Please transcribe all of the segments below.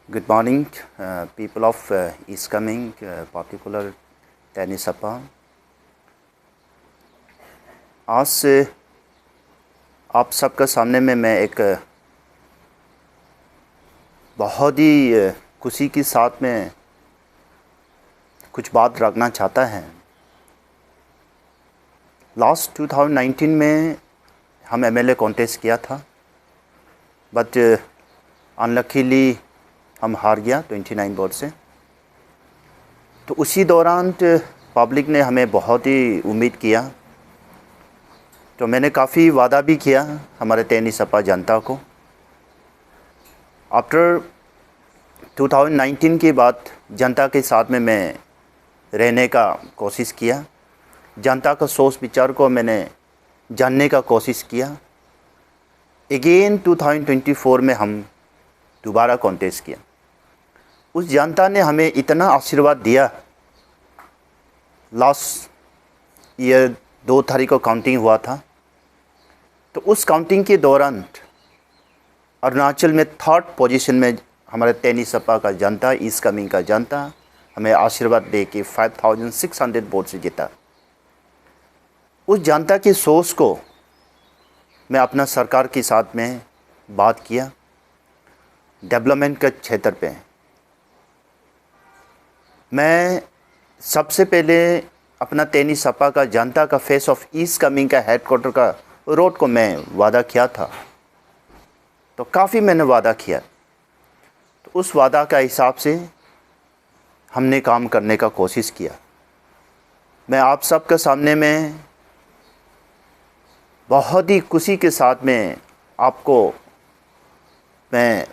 Good morning, people of East Caming, particular Teni Sapa. आज से आप सबके सामने में मैं एक बहुत ही खुशी के साथ में कुछ बात रखना चाहता है। लास्ट 2019 में हम एमएलए कॉन्टेस्ट किया था, बट अनलकीली हम हार गया 29 वोट से। तो उसी दौरान पब्लिक ने हमें बहुत ही उम्मीद किया, तो मैंने काफ़ी वादा भी किया हमारे तेनी सपा जनता को। आफ्टर 2019 के बाद जनता के साथ में मैं रहने का कोशिश किया, जनता का सोच विचार को मैंने जानने का कोशिश किया। अगेन 2024 में हम दोबारा कॉन्टेस्ट किया। उस जनता ने हमें इतना आशीर्वाद दिया। लास्ट ईयर 2 तारीख को काउंटिंग हुआ था, तो उस काउंटिंग के दौरान अरुणाचल में 3rd पोजीशन में हमारे तेनी सपा का जनता, ईस्ट कामेंग का जनता हमें आशीर्वाद दे के 5600 वोट से जीता। उस जनता की सोच को मैं अपना सरकार के साथ में बात किया डेवलपमेंट के क्षेत्र पे। मैं सबसे पहले अपना तेनी सपा का जनता का फेस ऑफ ईस्ट कामेंग का हेडक्वार्टर का रोड को मैं वादा किया था, तो काफ़ी मैंने वादा किया। तो उस वादा का हिसाब से हमने काम करने का कोशिश किया। मैं आप सबके सामने में बहुत ही खुशी के साथ में आपको मैं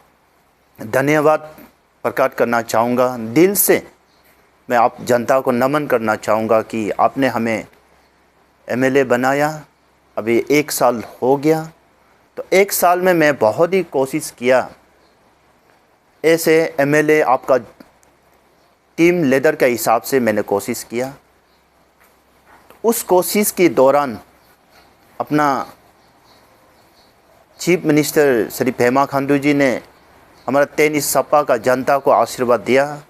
धन्यवाद प्रकट करना चाहूँगा। दिल से मैं आप जनता को नमन करना चाहूँगा कि आपने हमें एमएलए बनाया। अभी 1 साल हो गया, तो 1 साल में मैं बहुत ही कोशिश किया। ऐसे एमएलए आपका टीम लीडर के हिसाब से मैंने कोशिश किया। तो उस कोशिश के दौरान अपना चीफ मिनिस्टर श्री पेमा खांडू जी ने हमारा तेनी सपा का जनता को आशीर्वाद दिया।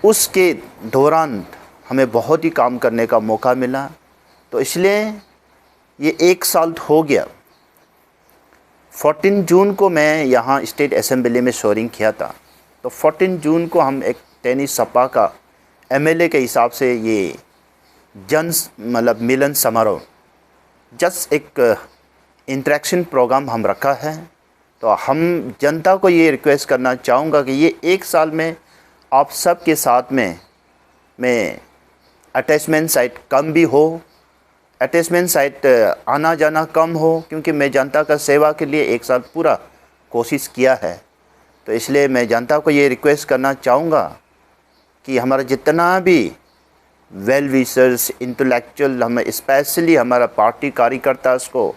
उसके दौरान हमें बहुत ही काम करने का मौका मिला, तो इसलिए ये 1 साल हो गया। 14 जून को मैं यहाँ स्टेट असेंबली में शोरिंग किया था, तो 14 जून को हम एक तेनी सपा का एमएलए के हिसाब से ये मिलन समारोह, जस्ट एक इंटरेक्शन प्रोग्राम हम रखा है। तो हम जनता को ये रिक्वेस्ट करना चाहूँगा कि ये 1 साल में आप सब के साथ में मैं अटैचमेंट साइट कम भी हो, अटैचमेंट साइट आना जाना कम हो, क्योंकि मैं जनता का सेवा के लिए 1 साल पूरा कोशिश किया है। तो इसलिए मैं जनता को ये रिक्वेस्ट करना चाहूँगा कि हमारा जितना भी वेल विशर्स, इंटेलेक्चुअल, हम स्पेशली हमारा पार्टी कार्यकर्ता को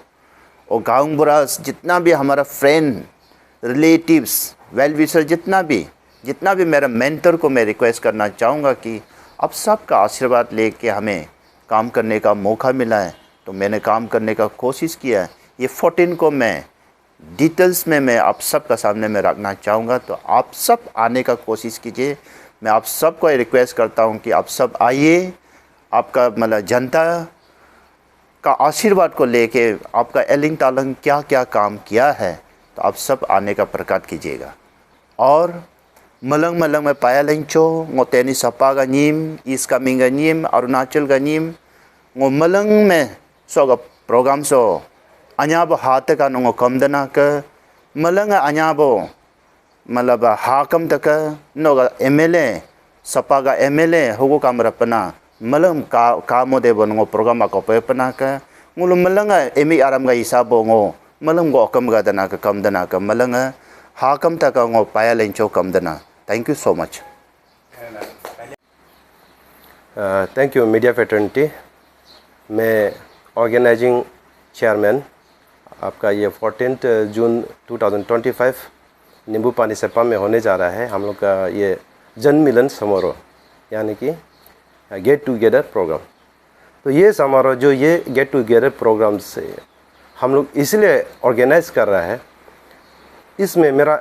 और गाँव बुरास, जितना भी हमारा फ्रेंड, रिलेटिव्स, वेल विशर, जितना भी मेरा मेंटर को मैं रिक्वेस्ट करना चाहूँगा कि आप सबका आशीर्वाद लेके हमें काम करने का मौका मिला है। तो मैंने काम करने का कोशिश किया है। ये 14 को मैं डिटेल्स में मैं आप सबका सामने में रखना चाहूँगा, तो आप सब आने का कोशिश कीजिए। मैं आप सबको रिक्वेस्ट करता हूँ कि आप सब आइए, आपका जनता का आशीर्वाद को लेके आपका एलिंग तालंग क्या क्या काम किया है, तो आप सब आने का प्रकट कीजिएगा। और मलंग में पाया लेंचो ngो तेनी सपा का नीम, ईस्ट कामेंग का नीम, अरुणाचल का नीम, ngो मलंग में सो का प्रोग्राम सो अन्याबो हाथ का नो कमदना का मलंग अन्याबो हाकम तक नो का एमएलए सपा का एमएलए होगो काम रपना मलंग का मोदे बनो प्रोग्राम को पेपना का ngो मलंग एमी आराम का हिसाबो ngो मलंग गो कम का दना का कमदना का मलंग हाकम तक ngो पाया लेंचो कमदना। Thank you so much. Thank you media fraternity. मैं ऑर्गेनाइजिंग चेयरमैन आपका ये 14 जून 2025 नींबू पानी सेपा में होने जा रहा है हम लोग का ये जन मिलन समारोह, यानी कि गेट टुगेदर प्रोग्राम। तो ये समारोह जो ये गेट टुगेदर प्रोग्राम से हम लोग इसलिए ऑर्गेनाइज कर रहा है इसमें मेरा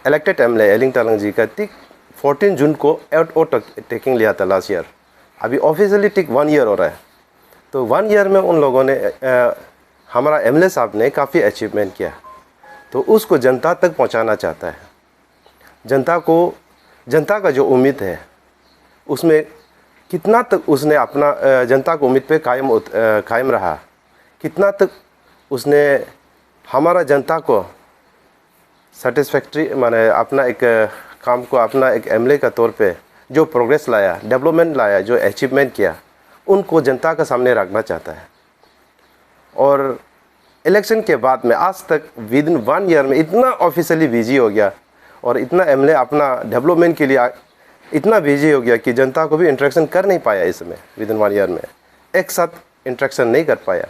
इलेक्टेड एमएलए एलिंग तारंग जी का टिक 14 जून को आउट टेकिंग लिया था लास्ट ईयर। अभी ऑफिशियली टिक 1 ईयर हो रहा है। तो 1 ईयर में उन लोगों ने हमारा एमएलए साहब ने काफ़ी अचीवमेंट किया, तो उसको जनता तक पहुंचाना चाहता है। जनता का जो उम्मीद है उसमें कितना तक उसने अपना जनता को उम्मीद पे कायम रहा, कितना तक उसने हमारा जनता को सेटिस्फैक्ट्री माने अपना एक काम को अपना एक एमएलए का तौर पे जो प्रोग्रेस लाया, डेवलपमेंट लाया, जो अचीवमेंट किया, उनको जनता के सामने रखना चाहता है। और इलेक्शन के बाद में आज तक विद इन 1 ईयर में इतना ऑफिशियली बिजी हो गया और इतना एमएलए अपना डेवलपमेंट के लिए इतना बिजी हो गया कि जनता को भी इंटरेक्शन कर नहीं पाया। इसमें विद इन 1 ईयर में एक साथ इंटरेक्शन नहीं कर पाया।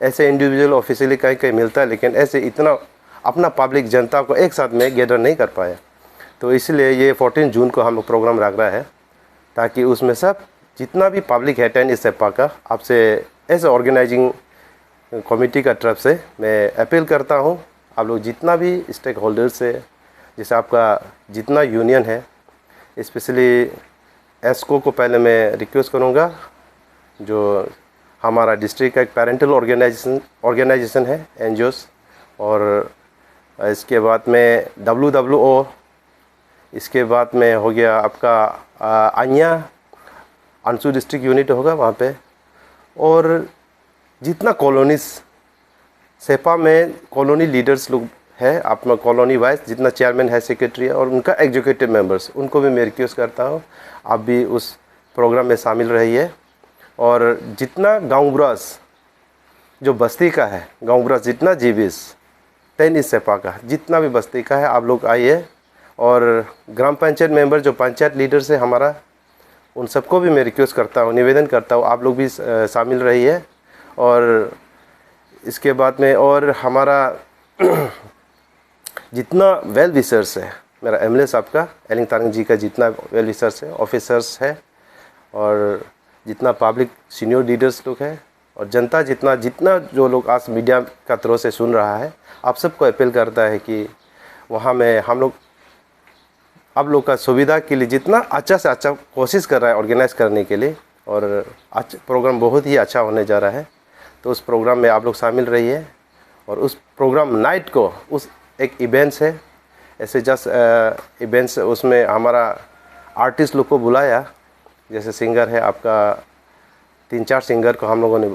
ऐसे इंडिविजुअल ऑफिशियली कहीं कहीं मिलता है, लेकिन ऐसे इतना अपना पब्लिक जनता को एक साथ में गैदर नहीं कर पाया। तो इसलिए ये 14 जून को हम प्रोग्राम रख रहा है, ताकि उसमें सब जितना भी पब्लिक है 10 सेपा का आपसे ऐसे ऑर्गेनाइजिंग कमेटी का तरफ से मैं अपील करता हूँ, आप लोग जितना भी स्टेक होल्डर्स है, जैसे आपका जितना यूनियन है, स्पेशली एस्को को पहले मैं रिक्वेस्ट करूँगा, जो हमारा डिस्ट्रिक्ट का एक पेरेंटल ऑर्गेनाइजेशन है एनजीओस, और इसके बाद में WWO, इसके बाद में हो गया आपका अन्या अंशु डिस्ट्रिक्ट यूनिट होगा वहाँ पे, और जितना कॉलोनीज सेपा में कॉलोनी लीडर्स लोग है, आप में कॉलोनी वाइज जितना चेयरमैन है, सेक्रेटरी है, और उनका एग्जीक्यूटिव मेंबर्स, उनको भी मैं रिक्वेस्ट करता हूँ आप भी उस प्रोग्राम में शामिल रहिए। और जितना गाँव ब्रास जो बस्ती का है, गाँव ब्रास जितना जीविस 10 सेपा का जितना भी बस्ती का है, आप लोग आइए। और ग्राम पंचायत मेंबर जो पंचायत लीडर्स है हमारा, उन सबको भी मैं रिक्वेस्ट करता हूँ, निवेदन करता हूँ आप लोग भी शामिल रहिए। और इसके बाद में और हमारा जितना वेल विशर्स है, मेरा एमएलए साहब का एलिंग तारंग जी का जितना वेल विशर्स है, ऑफिसर्स है, और जितना पब्लिक सीनियर लीडर्स लोग हैं, और जनता जितना जो लोग आज मीडिया का थ्रू से सुन रहा है, आप सबको अपील करता है कि वहाँ में हम लोग आप लोग का सुविधा के लिए जितना अच्छा से अच्छा कोशिश कर रहा है ऑर्गेनाइज करने के लिए, और अच्छा प्रोग्राम बहुत ही अच्छा होने जा रहा है। तो उस प्रोग्राम में आप लोग शामिल रहिए। और उस प्रोग्राम नाइट को उस एक इवेंट्स है, ऐसे जस्ट इवेंट्स, उसमें हमारा आर्टिस्ट लोग को बुलाया, जैसे सिंगर है आपका 3-4 सिंगर को हम लोगों ने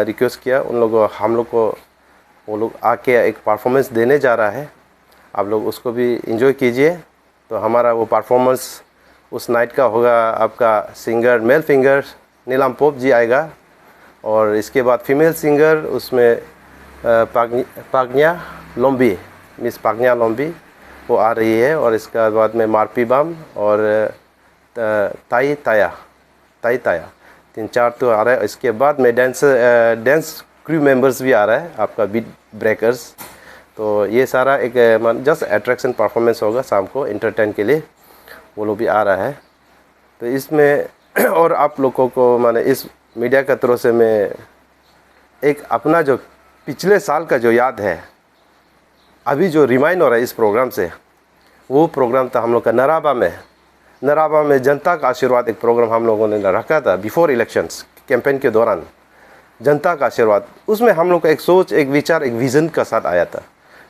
रिक्वेस्ट किया, उन लोगों वो लोग आके एक परफॉर्मेंस देने जा रहा है, आप लोग उसको भी एंजॉय कीजिए। तो हमारा वो परफॉर्मेंस उस नाइट का होगा, आपका सिंगर मेल फिंगर नीलम पोप जी आएगा, और इसके बाद फीमेल सिंगर उसमें पाग्निया लोम्बी, मिस पाग्निया लोम्बी वो आ रही है, और इसके बाद में मारपी बाम और ताई ताया 3-4 तो आ रहा है। इसके बाद में डांस क्रू मेंबर्स भी आ रहा है, आपका बीट ब्रेकर्स। तो ये सारा एक जस्ट अट्रैक्शन परफॉर्मेंस होगा शाम को एंटरटेन के लिए, वो लोग भी आ रहा है। तो इसमें और आप लोगों को माने इस मीडिया के थ्रू से मैं एक अपना जो पिछले साल का जो याद है अभी जो रिमाइंड हो रहा है इस प्रोग्राम से, वो प्रोग्राम था हम लोग का नराबा में जनता का आशीर्वाद एक प्रोग्राम हम लोगों ने रखा था बिफोर इलेक्शंस कैंपेन के दौरान, जनता का आशीर्वाद। उसमें हम लोग का एक सोच, एक विचार, एक विज़न का साथ आया था,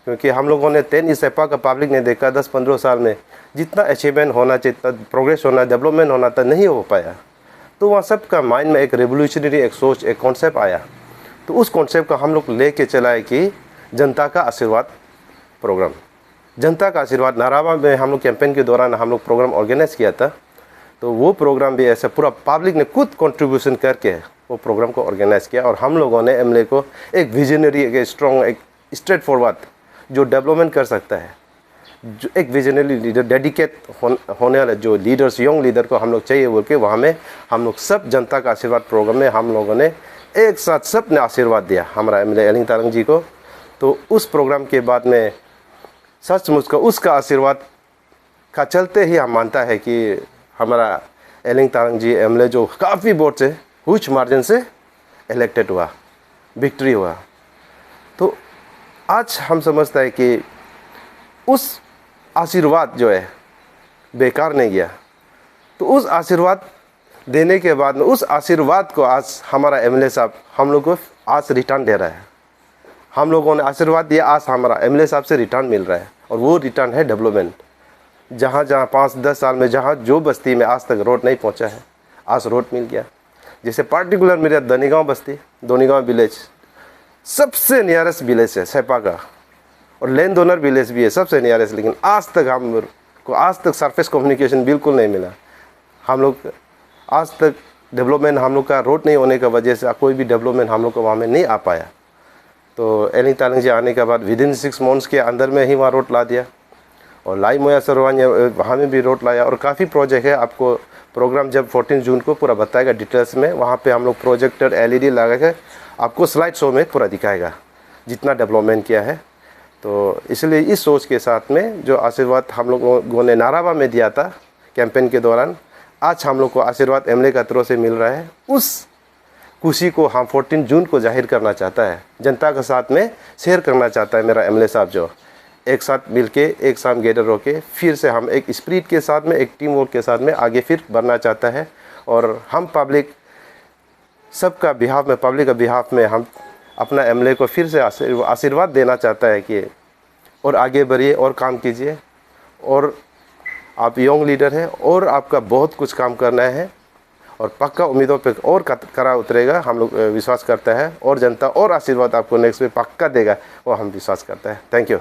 क्योंकि हम लोगों ने 10 सेपा का पब्लिक ने देखा 10-15 साल में जितना अचीवमेंट होना चाहिए था, प्रोग्रेस होना, डेवलपमेंट होना था, नहीं हो पाया। तो वहाँ सबका माइंड में एक रेवोल्यूशनरी एक सोच, एक कॉन्सेप्ट आया। तो उस कॉन्सेप्ट का हम लोग लेके चलाए कि जनता का आशीर्वाद प्रोग्राम, जनता का आशीर्वाद नाराबा में हम लोग कैंपेन के दौरान हम लोग प्रोग्राम ऑर्गेनाइज किया था। तो वो प्रोग्राम भी ऐसा पूरा पब्लिक ने खुद कंट्रीब्यूशन करके वो प्रोग्राम को ऑर्गेनाइज किया, और हम लोगों ने एमएलए को एक विजनरी, एक स्ट्रॉन्ग, एक स्ट्रेट फॉरवर्ड जो डेवलपमेंट कर सकता है, जो एक विजनरी लीडर, डेडिकेट होने वाले जो लीडर्स, यंग लीडर को हम लोग चाहिए बोल के वहाँ में हम लोग सब जनता का आशीर्वाद प्रोग्राम में हम लोगों ने एक साथ सब ने आशीर्वाद दिया हमारा एमएलए एलिंग तारंग जी को। तो उस प्रोग्राम के बाद में सचमुच का उसका आशीर्वाद का चलते ही हम मानता है कि हमारा एलिंग तारंग जी एमएलए जो काफ़ी वोट से हुज मार्जिन से इलेक्टेड हुआ, विक्ट्री हुआ। तो आज हम समझते हैं कि उस आशीर्वाद जो है बेकार नहीं गया। तो उस आशीर्वाद देने के बाद में उस आशीर्वाद को आज हमारा एमएलए साहब हम लोग को आज रिटर्न दे रहा है। हम लोगों ने आशीर्वाद दिया, आज हमारा एमएलए साहब से रिटर्न मिल रहा है, और वो रिटर्न है डेवलपमेंट। जहाँ जहाँ 5-10 साल में जहाँ जो बस्ती में आज तक रोड नहीं पहुँचा है, आज रोड मिल गया। जैसे पार्टिकुलर मेरा दनीगांव बस्ती, दोनीगांव विलेज सबसे नियरेस्ट विलेज है सेपा का, और लैंड डोनर विलेज भी है सबसे नियरेस्ट, लेकिन आज तक हम को आज तक सरफेस कम्युनिकेशन बिल्कुल नहीं मिला। हम लोग आज तक डेवलपमेंट, हम लोग का रोड नहीं होने की वजह से कोई भी डेवलपमेंट हम लोग को वहाँ में नहीं आ पाया। तो एलिंग तालिंग जी आने के बाद विदिन 6 मंथ्स के अंदर में ही वहाँ रोड ला दिया, और लाई मोया सरवान वहाँ में भी रोड लाया, और काफ़ी प्रोजेक्ट है। आपको प्रोग्राम जब 14 जून को पूरा बताएगा डिटेल्स में, वहाँ पे हम लोग प्रोजेक्टर LED लगा के आपको स्लाइड शो में पूरा दिखाएगा जितना डेवलपमेंट किया है। तो इसलिए इस सोच के साथ में जो आशीर्वाद हम लोगों ने नाराबा में दिया था कैंपेन के दौरान, आज हम लोग को आशीर्वाद एमएलए का तरफ से मिल रहा है। उस खुशी को हम 14 जून को जाहिर करना चाहता है, जनता के साथ में शेयर करना चाहता है मेरा एमएलए साहब, जो एक साथ मिलके एक साथ गैदर होके फिर से हम एक स्पिरिट के साथ में, एक टीम वर्क के साथ में आगे फिर बढ़ना चाहता है। और हम पब्लिक सबका बिहाफ में, पब्लिक का बिहाफ में हम अपना एमएलए को फिर से आशीर्वाद देना चाहता है कि और आगे बढ़िए और काम कीजिए, और आप यंग लीडर हैं और आपका बहुत कुछ काम करना है, और पक्का उम्मीदों पे और करा उतरेगा, हम लोग विश्वास करता है, और जनता और आशीर्वाद आपको नेक्स्ट में पक्का देगा, वो हम विश्वास करता है। Thank you.